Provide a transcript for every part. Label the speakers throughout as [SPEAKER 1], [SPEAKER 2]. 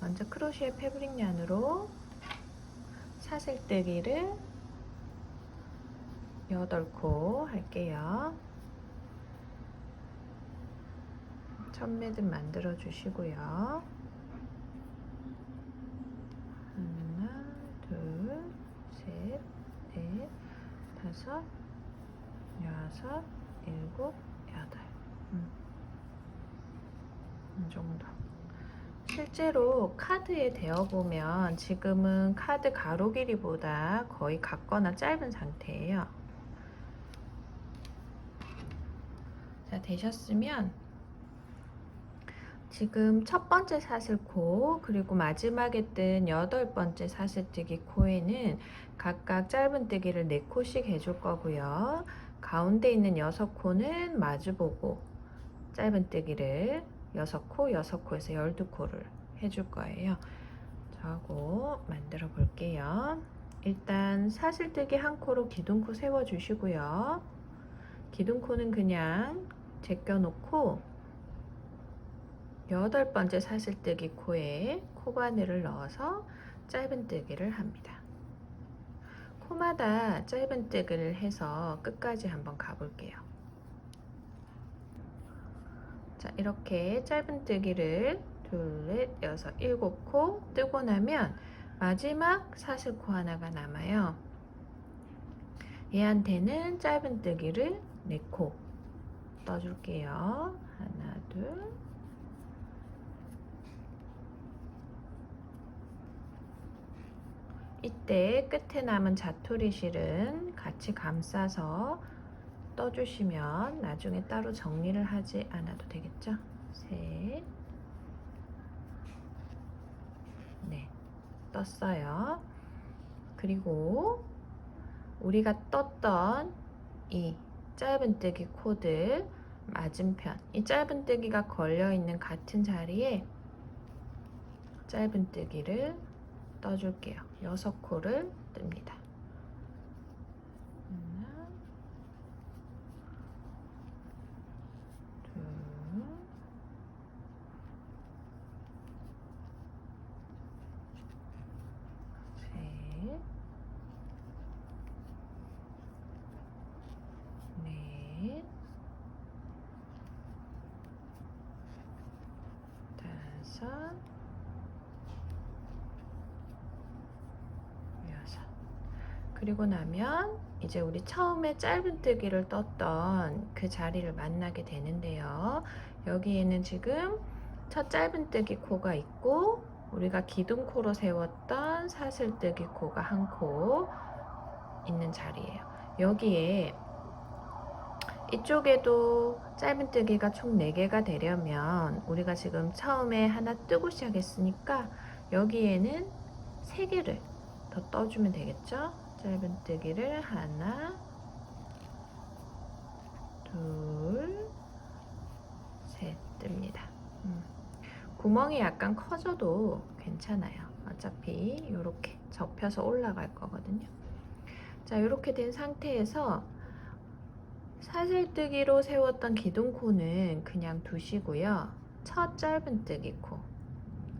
[SPEAKER 1] 먼저 크로셰 패브릭 얀으로 사슬뜨기를 8코 할게요. 첫 매듭 만들어 주시고요. 하나, 둘, 셋, 넷, 다섯, 여섯, 일곱, 여덟. 이 정도. 실제로 카드에 대어보면 지금은 카드 가로 길이보다 거의 같거나 짧은 상태예요. 자, 되셨으면 지금 첫 번째 사슬코 그리고 마지막에 뜬 8번째 사슬뜨기 코에는 각각 짧은뜨기를 4코씩 해줄 거고요. 가운데 있는 6코는 마주보고 짧은뜨기를 6코, 6코에서 12코를 해줄 거예요. 하고 만들어 볼게요. 일단 사슬뜨기 한 코로 기둥코 세워 주시고요. 기둥코는 그냥 제껴 놓고 8번째 사슬뜨기 코에 코바늘을 넣어서 짧은뜨기를 합니다. 코마다 짧은뜨기를 해서 끝까지 한번 가볼게요. 자, 이렇게 짧은뜨기를 둘, 넷, 여섯, 7코 뜨고 나면 마지막 사슬코 하나가 남아요. 얘한테는 짧은뜨기를 4코 떠줄게요. 하나, 둘. 이때 끝에 남은 자투리 실은 같이 감싸서 떠주시면 나중에 따로 정리를 하지 않아도 되겠죠? 셋, 네, 떴어요. 그리고 우리가 떴던 이 짧은뜨기 코드 맞은편, 이 짧은뜨기가 걸려있는 같은 자리에 짧은뜨기를 떠줄게요. 6코를 뜹니다. 하나, 둘, 셋, 넷, 다섯, 여섯. 그리고 나면 이제 우리 처음에 짧은뜨기를 떴던 그 자리를 만나게 되는데요. 여기에는 지금 첫 짧은뜨기 코가 있고 우리가 기둥코로 세웠던 사슬뜨기 코가 한 코 있는 자리예요. 여기에 이쪽에도 짧은뜨기가 총 4개가 되려면 우리가 지금 처음에 하나 뜨고 시작했으니까 여기에는 3개를 더 떠주면 되겠죠? 짧은뜨기를 하나, 둘, 셋 뜹니다. 구멍이 약간 커져도 괜찮아요. 어차피 이렇게 접혀서 올라갈 거거든요. 자, 이렇게 된 상태에서 사슬뜨기로 세웠던 기둥코는 그냥 두시고요. 첫 짧은뜨기 코,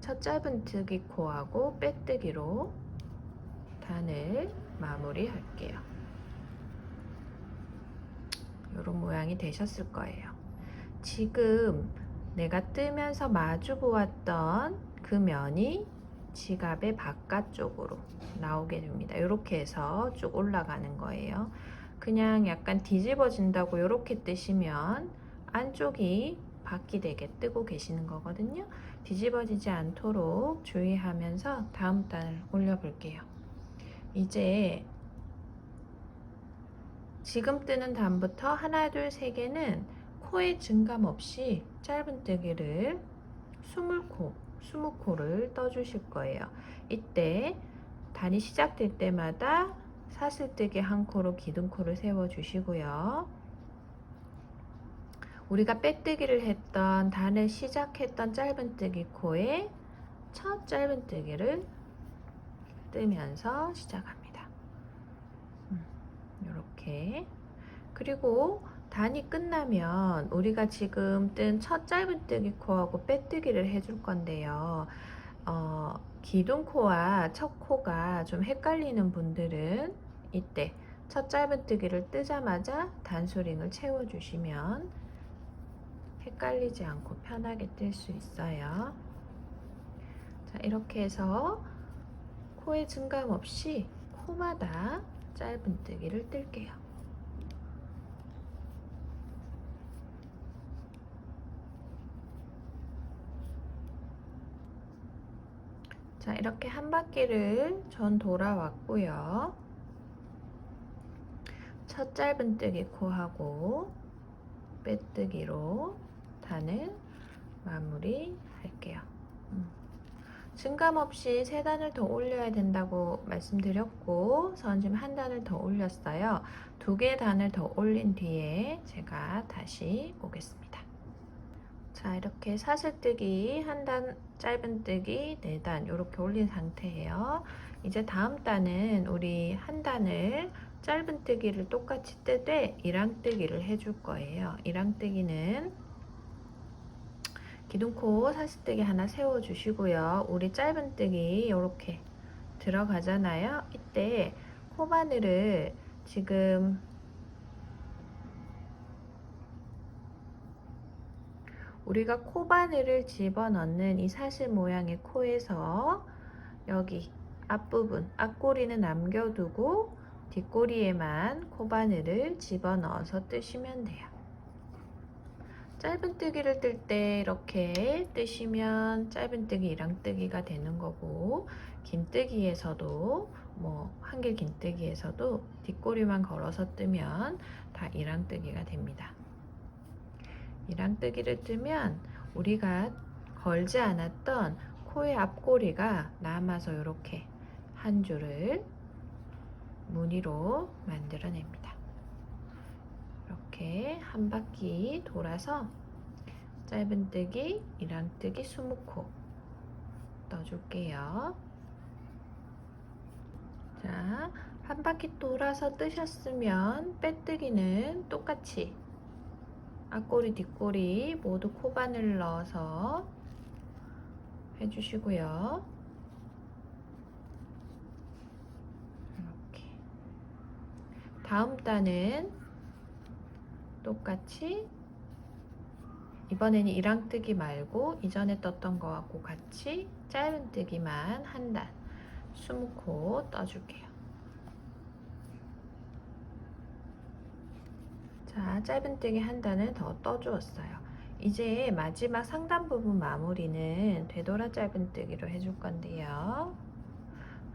[SPEAKER 1] 첫 짧은뜨기 코하고 빼뜨기로 단을 마무리 할게요. 이런 모양이 되셨을 거예요. 지금 내가 뜨면서 마주 보았던 그 면이 지갑의 바깥쪽으로 나오게 됩니다. 이렇게 해서 쭉 올라가는 거예요. 그냥 약간 뒤집어진다고 이렇게 뜨시면 안쪽이 바퀴 되게 뜨고 계시는 거거든요. 뒤집어지지 않도록 주의하면서 다음 단을 올려볼게요. 이제 지금 뜨는 단부터 하나, 둘, 세 개는 코에 증감 없이 짧은뜨기를 20코를 떠주실 거예요. 이때 단이 시작될 때마다 사슬뜨기 한 코로 기둥코를 세워주시고요. 우리가 빼뜨기를 했던 단을 시작했던 짧은뜨기 코에 첫 짧은뜨기를 뜨면서 시작합니다. 이렇게. 그리고 단이 끝나면 우리가 지금 뜬 첫 짧은뜨기 코하고 빼뜨기를 해줄 건데요. 기둥코와 첫 코가 좀 헷갈리는 분들은 이때 첫 짧은뜨기를 뜨자마자 단수링을 채워주시면 헷갈리지 않고 편하게 뜰 수 있어요. 자, 이렇게 해서 코에 증감 없이 코마다 짧은뜨기를 뜰게요. 자, 이렇게 한 바퀴를 전 돌아왔고요. 첫 짧은뜨기 코하고 빼뜨기로 단을 마무리 할게요. 증감 없이 3단을 더 올려야 된다고 말씀드렸고, 전 지금 1단을 더 올렸어요. 2개의 단을 더 올린 뒤에 제가 다시 오겠습니다. 자, 이렇게 사슬뜨기 1단, 짧은뜨기 4단 이렇게 올린 상태예요. 이제 다음 단은 우리 1단을 짧은뜨기를 똑같이 뜨되 이랑뜨기를 해줄 거예요. 이랑뜨기는 기둥코 사슬뜨기 하나 세워주시고요. 우리 짧은뜨기 이렇게 들어가잖아요. 이때 코바늘을 지금 우리가 코바늘을 집어넣는 이 사슬 모양의 코에서 여기 앞부분, 앞꼬리는 남겨두고 뒷꼬리에만 코바늘을 집어넣어서 뜨시면 돼요. 짧은뜨기를 뜰 때 이렇게 뜨시면 짧은뜨기, 이랑뜨기가 되는 거고, 긴뜨기에서도 한길 긴뜨기에서도 뒷꼬리만 걸어서 뜨면 다 이랑뜨기가 됩니다. 이랑뜨기를 뜨면 우리가 걸지 않았던 코의 앞꼬리가 남아서 이렇게 한 줄을 무늬로 만들어냅니다. 이렇게 한 바퀴 돌아서 짧은뜨기, 이랑뜨기 20코 떠줄게요. 자, 한 바퀴 돌아서 뜨셨으면 빼뜨기는 똑같이 앞꼬리, 뒷꼬리 모두 코바늘 넣어서 해주시고요. 이렇게 다음 단은 똑같이 이번에는 이랑뜨기 말고 이전에 떴던 거하고 같이 짧은뜨기만 1단 20코 떠줄게요. 자, 짧은뜨기 1단을 더 떠주었어요. 이제 마지막 상단 부분 마무리는 되돌아 짧은뜨기로 해줄 건데요.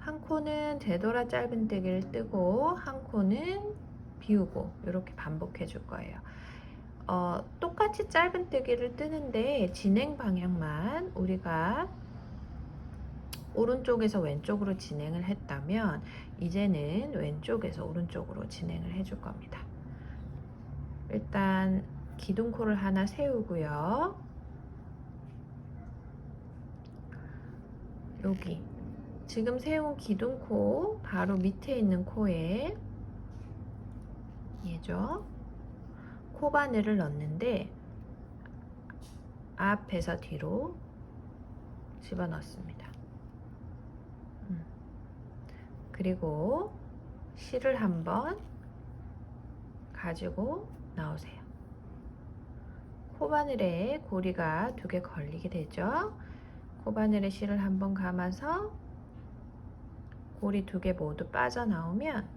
[SPEAKER 1] 한 코는 되돌아 짧은뜨기를 뜨고 한 코는 비우고 이렇게 반복해 줄 거예요. 똑같이 짧은뜨기를 뜨는데 진행 방향만 우리가 오른쪽에서 왼쪽으로 진행을 했다면 이제는 왼쪽에서 오른쪽으로 진행을 해줄 겁니다. 일단 기둥코를 하나 세우고요. 여기 지금 세운 기둥코 바로 밑에 있는 코에 얘죠. 코바늘을 넣는데 앞에서 뒤로 집어넣습니다. 그리고 실을 한번 가지고 나오세요. 코바늘에 고리가 2개 걸리게 되죠. 코바늘에 실을 한번 감아서 고리 2개 모두 빠져나오면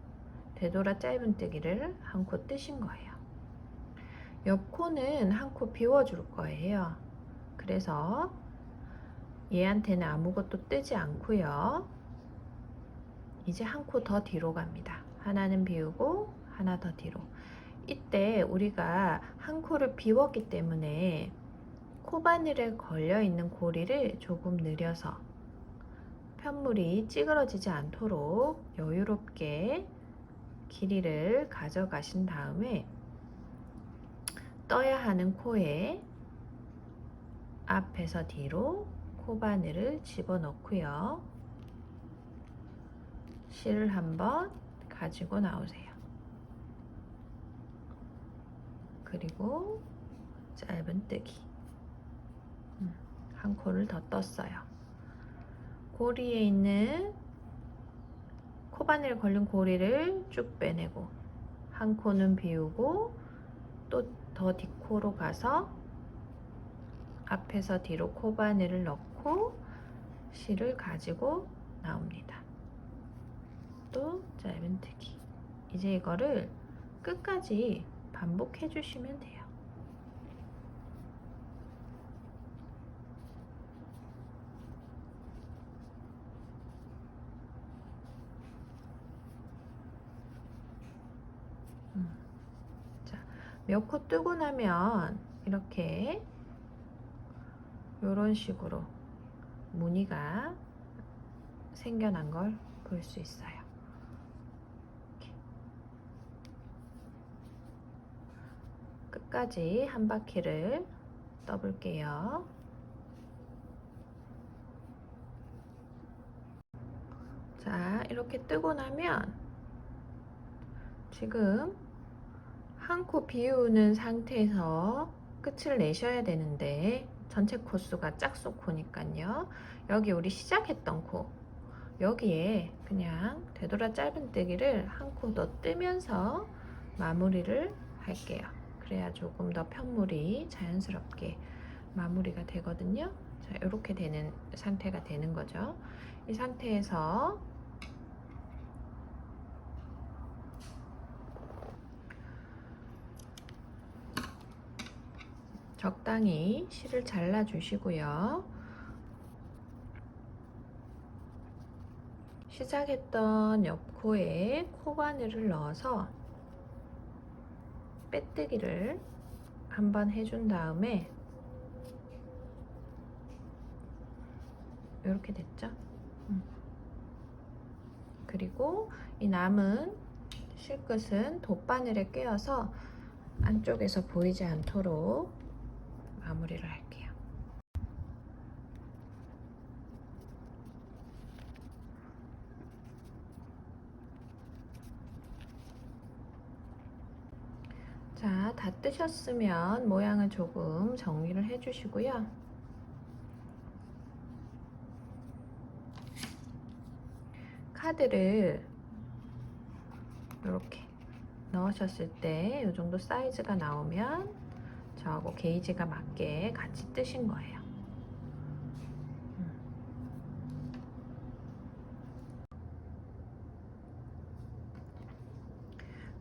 [SPEAKER 1] 되돌아 짧은뜨기를 한 코 뜨신 거예요. 옆 코는 한 코 비워줄 거예요. 그래서 얘한테는 아무것도 뜨지 않고요. 이제 한 코 더 뒤로 갑니다. 하나는 비우고 하나 더 뒤로. 이때 우리가 한 코를 비웠기 때문에 코바늘에 걸려 있는 고리를 조금 늘려서 편물이 찌그러지지 않도록 여유롭게 길이를 가져가신 다음에 떠야 하는 코에 앞에서 뒤로 코바늘을 집어넣고요. 실을 한번 가지고 나오세요. 그리고 짧은뜨기 한 코를 더 떴어요. 고리에 있는 코바늘 걸린 고리를 쭉 빼내고 한 코는 비우고 또 더 뒷코로 가서 앞에서 뒤로 코바늘을 넣고 실을 가지고 나옵니다. 또 짧은뜨기. 이제 이거를 끝까지 반복해 주시면 돼요. 자, 몇 코 뜨고 나면 이렇게 이런 식으로 무늬가 생겨난 걸 볼 수 있어요. 이렇게. 끝까지 한 바퀴를 떠볼게요. 자, 이렇게 뜨고 나면 지금 한 코 비우는 상태에서 끝을 내셔야 되는데 전체 코수가 짝수 코니까요. 여기 우리 시작했던 코 여기에 그냥 되돌아 짧은뜨기를 한 코 더 뜨면서 마무리를 할게요. 그래야 조금 더 편물이 자연스럽게 마무리가 되거든요. 자, 이렇게 되는 상태가 되는 거죠. 이 상태에서 적당히 실을 잘라 주시고요. 시작했던 옆코에 코바늘을 넣어서 빼뜨기를 한번 해준 다음에 이렇게 됐죠? 그리고 이 남은 실끝은 돗바늘에 꿰어서 안쪽에서 보이지 않도록 마무리를 할게요. 자, 다 뜨셨으면 모양을 조금 정리를 해주시고요. 카드를 이렇게 넣으셨을 때 이 정도 사이즈가 나오면 저하고 게이지가 맞게 같이 뜨신 거예요.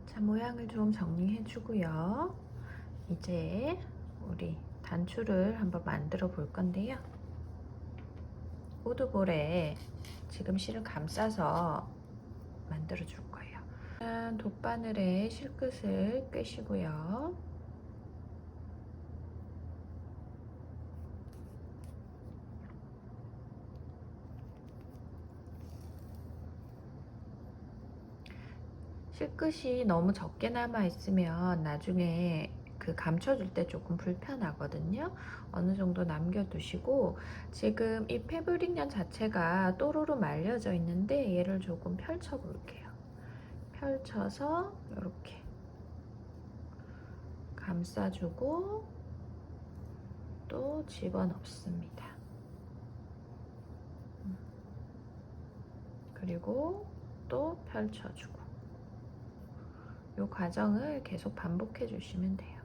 [SPEAKER 1] 자, 모양을 좀 정리해 주고요. 이제 우리 단추를 한번 만들어 볼 건데요. 우드볼에 지금 실을 감싸서 만들어 줄 거예요. 돗바늘에 실끝을 꿰시고요. 실끝이 너무 적게 남아 있으면 나중에 그 감춰줄 때 조금 불편하거든요. 어느 정도 남겨두시고 지금 이 패브릭련 자체가 또로로 말려져 있는데 얘를 조금 펼쳐 볼게요. 펼쳐서 이렇게 감싸주고 또 집어넣습니다. 그리고 또 펼쳐주고 이 과정을 계속 반복해 주시면 돼요.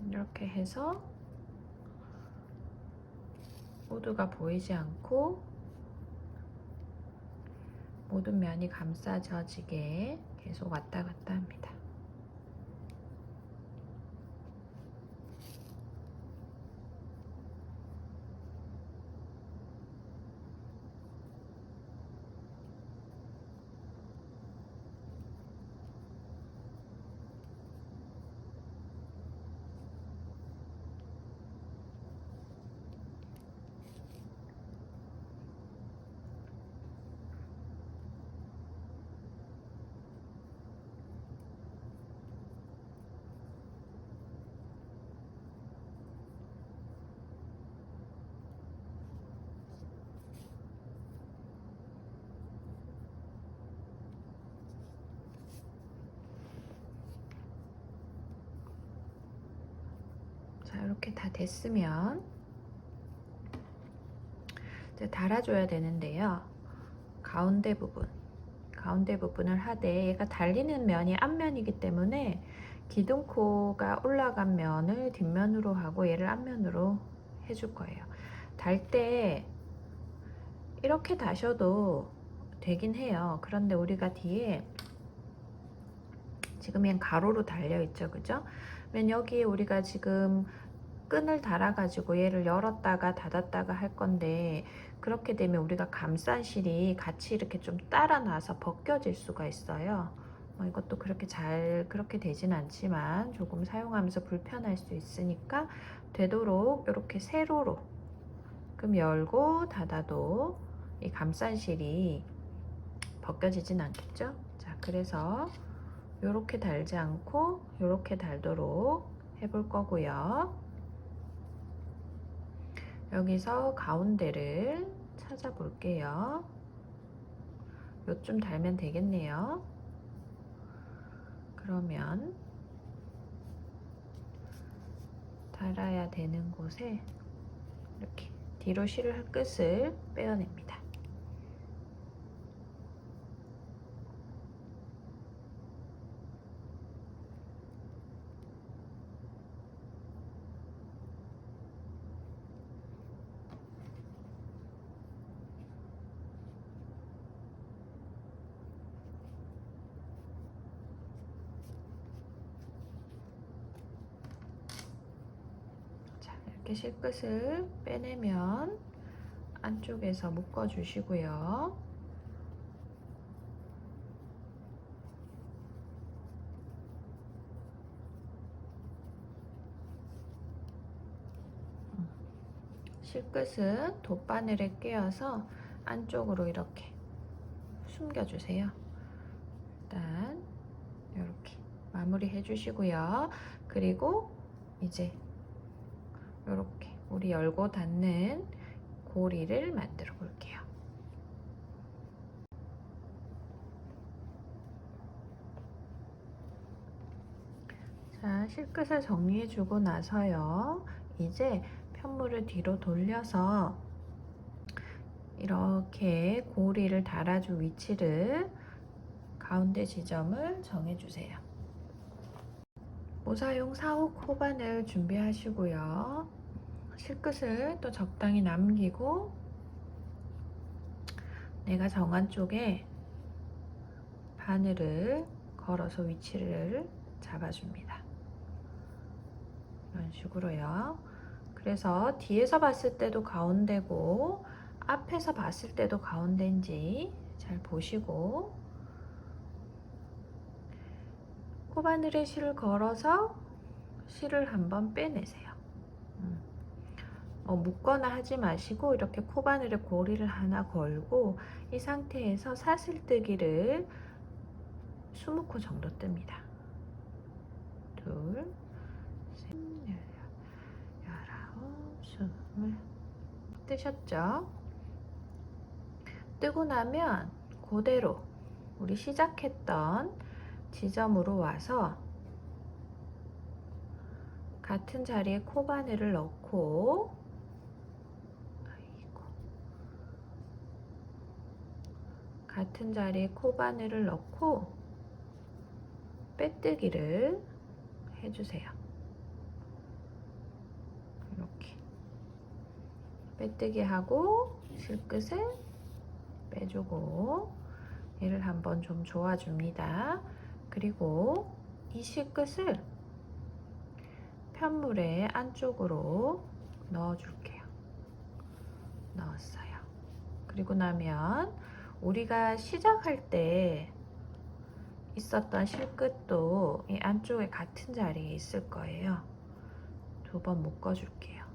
[SPEAKER 1] 이렇게 해서 모두가 보이지 않고 모든 면이 감싸져지게 계속 왔다 갔다 합니다. 자, 이렇게 다 됐으면 이제 달아줘야 되는데요. 가운데 부분을 하되 얘가 달리는 면이 앞면이기 때문에 기둥코가 올라간 면을 뒷면으로 하고 얘를 앞면으로 해줄 거예요. 달 때 이렇게 다셔도 되긴 해요. 그런데 우리가 뒤에 지금 얘는 가로로 달려 있죠, 그죠? 그러면 여기에 우리가 지금 끈을 달아가지고 얘를 열었다가 닫았다가 할 건데, 그렇게 되면 우리가 감싼 실이 같이 이렇게 좀 따라 놔서 벗겨질 수가 있어요. 이것도 그렇게 되진 않지만 조금 사용하면서 불편할 수 있으니까 되도록 이렇게 세로로, 그럼 열고 닫아도 이 감싼 실이 벗겨지진 않겠죠? 자, 그래서 이렇게 달지 않고 이렇게 달도록 해볼 거고요. 여기서 가운데를 찾아볼게요. 요쯤 달면 되겠네요. 그러면 달아야 되는 곳에 이렇게 뒤로 실을 끝을 빼어냅니다. 이렇게 실끝을 빼내면 안쪽에서 묶어 주시고요. 실끝은 돗바늘에 끼워서 안쪽으로 이렇게 숨겨주세요. 일단 이렇게 마무리 해주시고요. 그리고 이제 이렇게 우리 열고 닫는 고리를 만들어 볼게요. 자, 실끝을 정리해 주고 나서요. 이제 편물을 뒤로 돌려서 이렇게 고리를 달아줄 위치를, 가운데 지점을 정해주세요. 모사용 4호 코바늘 준비하시고요. 실끝을 또 적당히 남기고 내가 정한 쪽에 바늘을 걸어서 위치를 잡아줍니다. 이런 식으로요. 그래서 뒤에서 봤을 때도 가운데고 앞에서 봤을 때도 가운데인지 잘 보시고 코바늘에 실을 걸어서 실을 한번 빼내세요. 묶거나 하지 마시고 이렇게 코바늘에 고리를 하나 걸고 이 상태에서 사슬뜨기를 20코 정도 뜹니다. 둘, 셋, 넷, 19, 20. 뜨셨죠? 뜨고 나면 그대로 우리 시작했던 지점으로 와서 같은 자리에 코바늘을 넣고, 같은 자리에 코바늘을 넣고 빼뜨기를 해주세요. 이렇게 빼뜨기 하고 실끝을 빼주고 얘를 한번 좀 조아줍니다. 그리고 이 실끝을 편물의 안쪽으로 넣어줄게요. 넣었어요. 그리고 나면 우리가 시작할 때 있었던 실끝도 이 안쪽에 같은 자리에 있을 거예요. 두 번 묶어줄게요.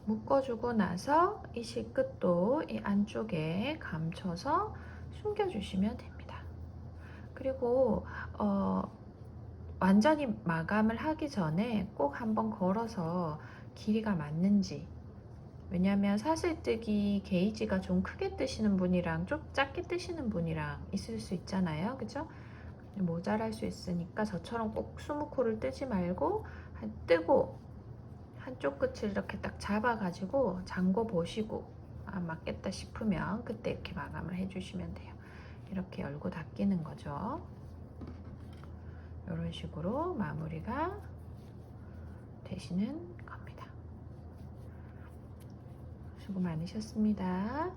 [SPEAKER 1] 묶어주고 나서 이 실끝도 이 안쪽에 감춰서 숨겨주시면 됩니다. 그리고 완전히 마감을 하기 전에 꼭 한번 걸어서 길이가 맞는지 왜냐하면 사슬뜨기 게이지가 좀 크게 뜨시는 분이랑 좀 작게 뜨시는 분이랑 있을 수 있잖아요. 그죠? 모자랄 수 있으니까 저처럼 꼭 20코를 뜨지 말고 뜨고 한쪽 끝을 이렇게 딱 잡아가지고 잠궈 보시고 맞겠다 싶으면 그때 이렇게 마감을 해주시면 돼요. 이렇게 열고 닫기는 거죠. 이런 식으로 마무리가 되시는 겁니다. 수고 많으셨습니다.